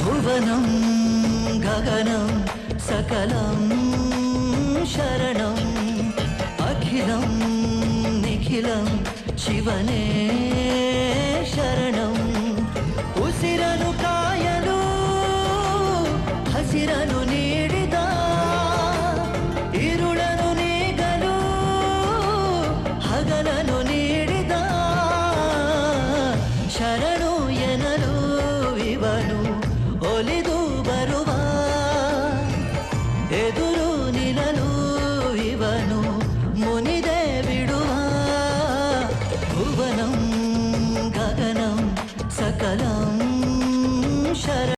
भुवनं गगनं सकलं शरणम् अखिलं निखिलं शिवने शरणम् उसिरनु कायಲು ಹಸಿರನು ನೀಡಿದ ಇರುಳನು ನೀಗಲು ಹಗಲನು ನೀಡಿದ ಶರಣು ಎನಲು ಇವನು ಒಲಿದು ಬರುವ ಎದು